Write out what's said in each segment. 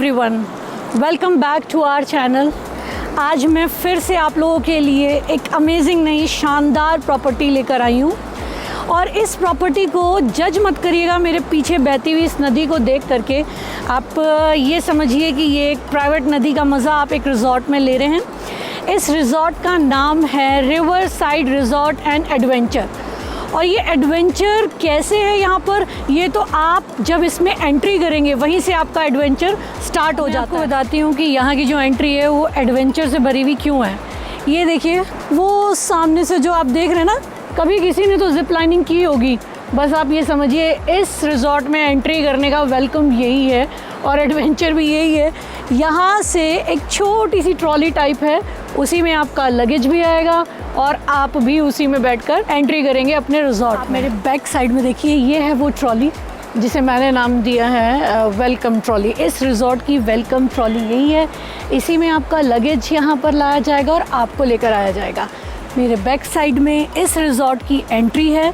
Everyone, welcome back to our channel. आज मैं फिर से आप लोगों के लिए एक अमेजिंग नई शानदार प्रॉपर्टी लेकर आई हूँ। और इस प्रॉपर्टी को जज मत करिएगा मेरे पीछे बहती हुई इस नदी को देख करके। आप ये समझिए कि ये एक प्राइवेट नदी का मज़ा आप एक रिज़ॉर्ट में ले रहे हैं। इस रिज़ॉर्ट का नाम है river side resort and adventure. और ये एडवेंचर कैसे है यहाँ पर, ये तो आप जब इसमें एंट्री करेंगे वहीं से आपका एडवेंचर स्टार्ट हो जाता है। आपको बताती हूँ कि यहाँ की जो एंट्री है वो एडवेंचर से भरी हुई क्यों है। ये देखिए, वो सामने से जो आप देख रहे हैं ना, कभी किसी ने तो जिप लाइनिंग की होगी। बस आप ये समझिए इस रिज़ॉर्ट में एंट्री करने का वेलकम यही है और एडवेंचर भी यही है। यहाँ से एक छोटी सी ट्रॉली टाइप है, उसी में आपका लगेज भी आएगा और आप भी उसी में बैठकर एंट्री करेंगे अपने रिज़ॉर्ट। मेरे बैक साइड में देखिए, ये है वो ट्रॉली जिसे मैंने नाम दिया है वेलकम ट्रॉली। इस रिज़ॉर्ट की वेलकम ट्रॉली यही है। इसी में आपका लगेज यहाँ पर लाया जाएगा और आपको लेकर आया जाएगा। मेरे बैक साइड में इस रिज़ॉर्ट की एंट्री है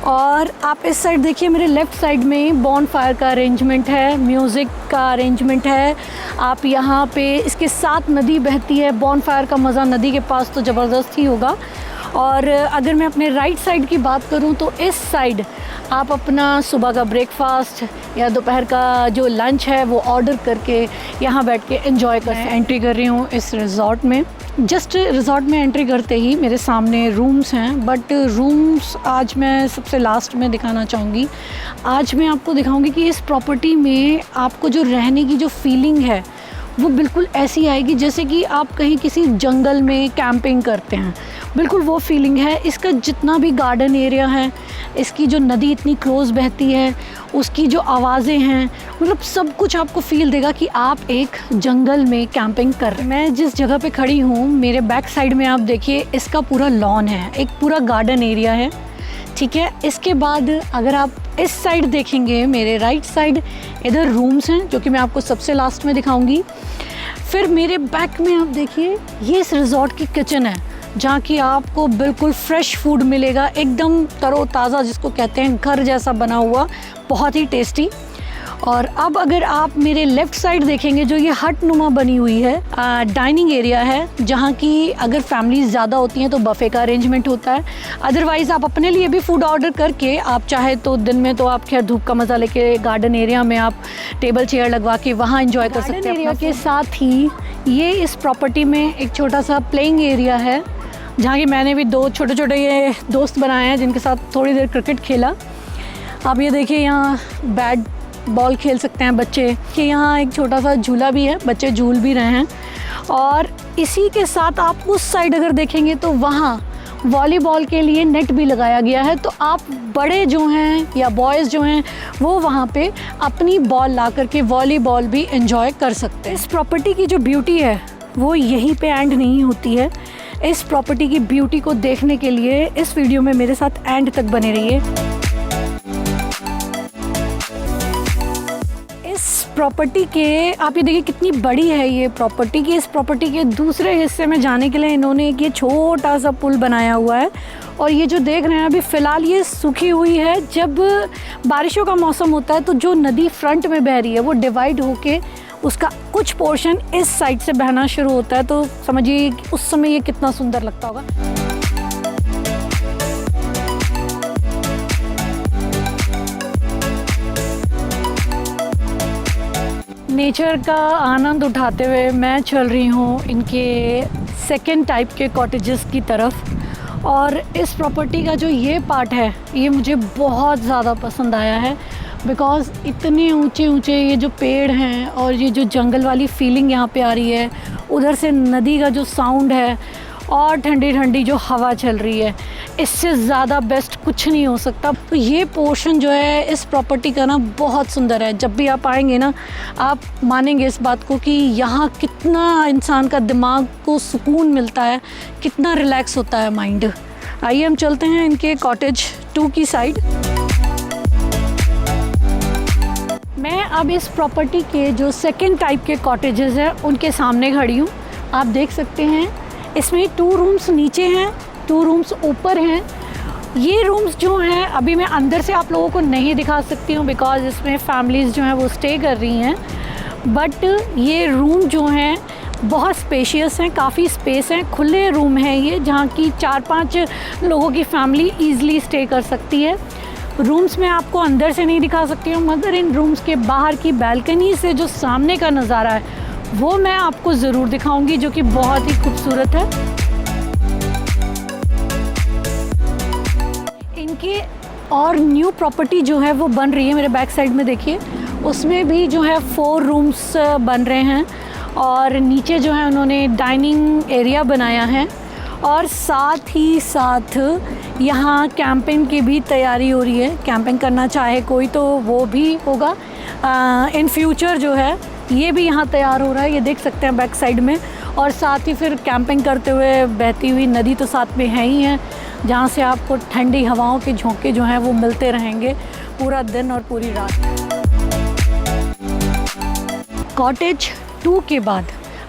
और आप इस साइड देखिए, मेरे लेफ़्ट साइड में बॉन फायर का अरेंजमेंट है, म्यूज़िक का अरेंजमेंट है। आप यहाँ पे इसके साथ नदी बहती है। बॉन फायर का मज़ा नदी के पास तो ज़बरदस्त ही होगा। और अगर मैं अपने राइट साइड की बात करूँ तो इस साइड आप अपना सुबह का ब्रेकफास्ट या दोपहर का जो लंच है वो ऑर्डर करके यहाँ बैठ के एंजॉय कर सकते हैं। एंट्री कर रही हूँ इस रिज़ॉर्ट में। जस्ट रिज़ॉर्ट में एंट्री करते ही मेरे सामने रूम्स हैं, बट रूम्स आज मैं सबसे लास्ट में दिखाना चाहूँगी। आज मैं आपको दिखाऊँगी कि इस प्रॉपर्टी में आपको जो रहने की जो फीलिंग है वो बिल्कुल ऐसी आएगी जैसे कि आप कहीं किसी जंगल में कैंपिंग करते हैं। बिल्कुल वो फीलिंग है। इसका जितना भी गार्डन एरिया है, इसकी जो नदी इतनी क्लोज बहती है, उसकी जो आवाज़ें हैं, मतलब सब कुछ आपको फील देगा कि आप एक जंगल में कैंपिंग कर रहे हैं। मैं जिस जगह पे खड़ी हूँ, मेरे बैक साइड में आप देखिए, इसका पूरा लॉन है, एक पूरा गार्डन एरिया है, ठीक है। इसके बाद अगर आप इस साइड देखेंगे, मेरे राइट साइड इधर रूम्स हैं जो कि मैं आपको सबसे लास्ट में दिखाऊंगी। फिर मेरे बैक में आप देखिए, ये इस रिज़ॉर्ट की किचन है जहाँ की आपको बिल्कुल फ्रेश फूड मिलेगा, एकदम तरोताज़ा, जिसको कहते हैं घर जैसा बना हुआ, बहुत ही टेस्टी। और अब अगर आप मेरे लेफ़्ट साइड देखेंगे, जो ये हट नुमा बनी हुई है, डाइनिंग एरिया है, जहाँ की अगर फैमिलीज़ ज़्यादा होती हैं तो बफ़े का अरेंजमेंट होता है। अदरवाइज़ आप अपने लिए भी फूड ऑर्डर करके, आप चाहे तो दिन में तो आप खैर धूप का मज़ा लेके गार्डन एरिया में आप टेबल चेयर लगवा के वहाँ एंजॉय कर सकते हैं। एरिया के साथ ही ये इस प्रॉपर्टी में एक छोटा सा प्लेइंग एरिया है, जहाँ की मैंने भी दो छोटे छोटे ये दोस्त बनाए हैं जिनके साथ थोड़ी देर क्रिकेट खेला। आप ये देखिए, यहाँ बैट बॉल खेल सकते हैं बच्चे। कि यहाँ एक छोटा सा झूला भी है, बच्चे झूल भी रहे हैं। और इसी के साथ आप उस साइड अगर देखेंगे तो वहाँ वॉलीबॉल के लिए नेट भी लगाया गया है। तो आप बड़े जो हैं या बॉयज़ जो हैं वो वहाँ पे अपनी बॉल ला करके वॉलीबॉल भी एंजॉय कर सकते हैं। इस प्रॉपर्टी की जो ब्यूटी है वो यहीं पे एंड नहीं होती है। इस प्रॉपर्टी की ब्यूटी को देखने के लिए इस वीडियो में मेरे साथ एंड तक बने रहिए। इस प्रॉपर्टी के आप ये देखिए कितनी बड़ी है ये प्रॉपर्टी। की इस प्रॉपर्टी के दूसरे हिस्से में जाने के लिए इन्होंने एक ये छोटा सा पुल बनाया हुआ है। और ये जो देख रहे हैं अभी फ़िलहाल ये सूखी हुई है। जब बारिशों का मौसम होता है तो जो नदी फ्रंट में बह रही है वो डिवाइड होके उसका कुछ पोर्शन इस साइड से बहना शुरू होता है। तो समझिए उस समय ये कितना सुंदर लगता होगा। नेचर का आनंद उठाते हुए मैं चल रही हूँ इनके सेकेंड टाइप के कॉटेजेस की तरफ। और इस प्रॉपर्टी का जो ये पार्ट है ये मुझे बहुत ज़्यादा पसंद आया है, बिकॉज़ इतने ऊंचे ऊंचे ये जो पेड़ हैं और ये जो जंगल वाली फीलिंग यहाँ पे आ रही है, उधर से नदी का जो साउंड है और ठंडी ठंडी जो हवा चल रही है, इससे ज़्यादा बेस्ट कुछ नहीं हो सकता। तो ये पोर्शन जो है इस प्रॉपर्टी का ना बहुत सुंदर है। जब भी आप आएंगे ना, आप मानेंगे इस बात को कि यहाँ कितना इंसान का दिमाग को सुकून मिलता है, कितना रिलैक्स होता है माइंड। आइए हम चलते हैं इनके कॉटेज 2 की साइड। मैं अब इस प्रॉपर्टी के जो सेकेंड टाइप के कॉटेजेस हैं उनके सामने खड़ी हूँ। आप देख सकते हैं इसमें 2 रूम्स नीचे हैं, 2 रूम्स ऊपर हैं। ये रूम्स जो हैं अभी मैं अंदर से आप लोगों को नहीं दिखा सकती हूँ बिकॉज़ इसमें फैमिलीज़ जो हैं वो स्टे कर रही हैं। बट ये रूम जो हैं बहुत स्पेशियस हैं, काफ़ी स्पेस हैं, खुले रूम हैं ये, जहाँ की 4-5 लोगों की फैमिली ईज़िली स्टे कर सकती है। रूम्स में आपको अंदर से नहीं दिखा सकती हूँ, मगर इन रूम्स के बाहर की बालकनी से जो सामने का नज़ारा है वो मैं आपको ज़रूर दिखाऊंगी, जो कि बहुत ही खूबसूरत है। इनके और न्यू प्रॉपर्टी जो है वो बन रही है, मेरे बैक साइड में देखिए, उसमें भी जो है 4 रूम्स बन रहे हैं और नीचे जो है उन्होंने डाइनिंग एरिया बनाया है और साथ ही साथ यहाँ कैंपिंग की भी तैयारी हो रही है। कैंपिंग करना चाहे कोई तो वो भी होगा इन फ्यूचर जो है, ये भी यहाँ तैयार हो रहा है, ये देख सकते हैं बैक साइड में। और साथ ही फिर कैंपिंग करते हुए बहती हुई नदी तो साथ में है ही है, जहाँ से आपको ठंडी हवाओं के झोंके जो हैं वो मिलते रहेंगे पूरा दिन और पूरी रात। कॉटेज 2 के बाद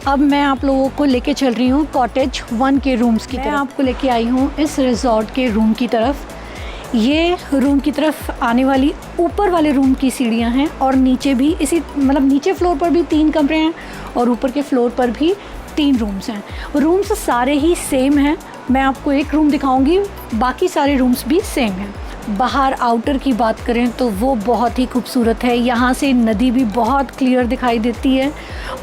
अब मैं आप लोगों को लेके चल रही हूँ कॉटेज 1 के रूम्स की तरफ। मैं आपको लेके आई हूँ इस रिजॉर्ट के रूम की तरफ। ये रूम की तरफ आने वाली ऊपर वाले रूम की सीढ़ियाँ हैं और नीचे भी इसी मतलब नीचे फ्लोर पर भी 3 कमरे हैं और ऊपर के फ्लोर पर भी 3 रूम्स हैं। रूम्स सारे ही सेम हैं, मैं आपको एक रूम दिखाऊंगी, बाकी सारे रूम्स भी सेम हैं। बाहर आउटर की बात करें तो वो बहुत ही खूबसूरत है, यहाँ से नदी भी बहुत क्लियर दिखाई देती है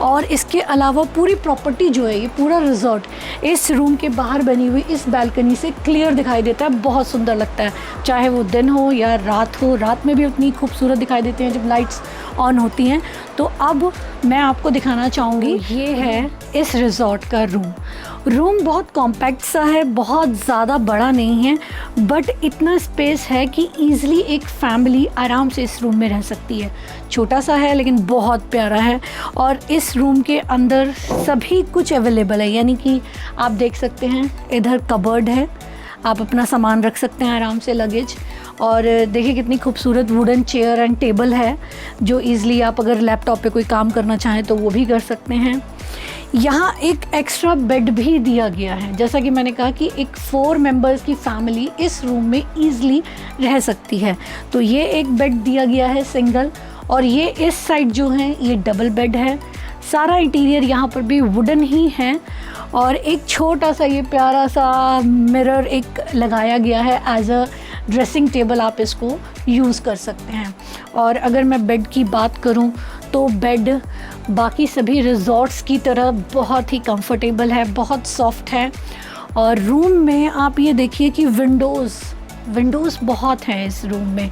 और इसके अलावा पूरी प्रॉपर्टी जो है, ये पूरा रिजॉर्ट इस रूम के बाहर बनी हुई इस बालकनी से क्लियर दिखाई देता है, बहुत सुंदर लगता है, चाहे वो दिन हो या रात हो। रात में भी उतनी खूबसूरत दिखाई देती हैं जब लाइट्स ऑन होती हैं। तो अब मैं आपको दिखाना चाहूँगी, ये है इस रिजॉर्ट का रूम बहुत कॉम्पैक्ट सा है, बहुत ज़्यादा बड़ा नहीं है, बट इतना स्पेस है कि ईज़िली एक फैमिली आराम से इस रूम में रह सकती है। छोटा सा है लेकिन बहुत प्यारा है और इस रूम के अंदर सभी कुछ अवेलेबल है, यानी कि आप देख सकते हैं इधर कबर्ड है, आप अपना सामान रख सकते हैं आराम से, लगेज। और देखिए कितनी खूबसूरत वुडन चेयर एंड टेबल है, जो ईज़िली आप अगर लैपटॉप पे कोई काम करना चाहें तो वो भी कर सकते हैं। यहाँ एक एक्स्ट्रा बेड भी दिया गया है, जैसा कि मैंने कहा कि एक 4 मेंबर्स की फैमिली इस रूम में ईज़िली रह सकती है। तो ये एक बेड दिया गया है सिंगल, और ये इस साइड जो है ये डबल बेड है। सारा इंटीरियर यहाँ पर भी वुडन ही है और एक छोटा सा ये प्यारा सा मिरर एक लगाया गया है एज अ ड्रेसिंग टेबल, आप इसको यूज़ कर सकते हैं। और अगर मैं बेड की बात करूं तो बेड बाकी सभी रिजॉर्ट्स की तरह बहुत ही कंफर्टेबल है, बहुत सॉफ्ट है। और रूम में आप ये देखिए कि विंडोज़ बहुत हैं इस रूम में।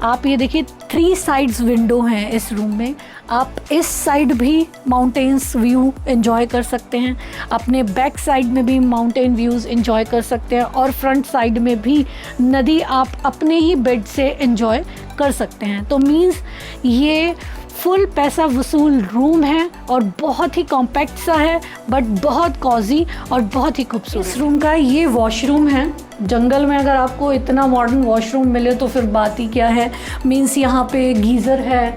आप ये देखिए 3 साइड्स विंडो हैं इस रूम में। आप इस साइड भी माउंटेन्स व्यू एंजॉय कर सकते हैं, अपने बैक साइड में भी माउंटेन व्यूज़ एंजॉय कर सकते हैं और फ्रंट साइड में भी नदी आप अपने ही बेड से एंजॉय कर सकते हैं। तो मीन्स ये फुल पैसा वसूल रूम है और बहुत ही कॉम्पैक्ट सा है, बट बहुत कॉजी और बहुत ही खूबसूरत। इस रूम का ये वॉशरूम है। जंगल में अगर आपको इतना मॉडर्न वॉशरूम मिले तो फिर बात ही क्या है। मीन्स यहाँ पे गीज़र है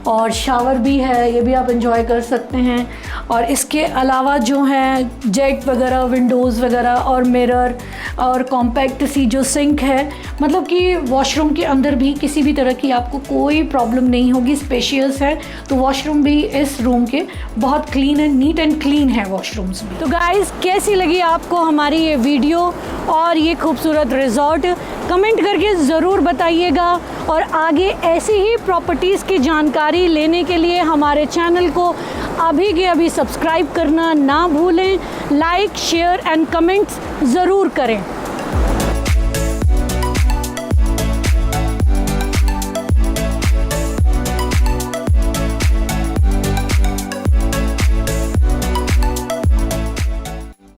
और शावर भी है, ये भी आप एंजॉय कर सकते हैं। और इसके अलावा जो है जेट वगैरह, विंडोज़ वगैरह और मिरर और कॉम्पैक्ट सी जो सिंक है, मतलब कि वॉशरूम के अंदर भी किसी भी तरह की आपको कोई प्रॉब्लम नहीं होगी, स्पेशियस है। तो वॉशरूम भी इस रूम के बहुत क्लीन है, नीट एंड क्लीन है वॉशरूम्स भी। तो गाइज़, कैसी लगी आपको हमारी ये वीडियो और ये खूबसूरत रिजॉर्ट? कमेंट करके ज़रूर बताइएगा और आगे ऐसी ही प्रॉपर्टीज़ की जानकारी लेने के लिए हमारे चैनल को अभी के अभी सब्सक्राइब करना ना भूलें। लाइक, शेयर एंड कमेंट्स ज़रूर करें।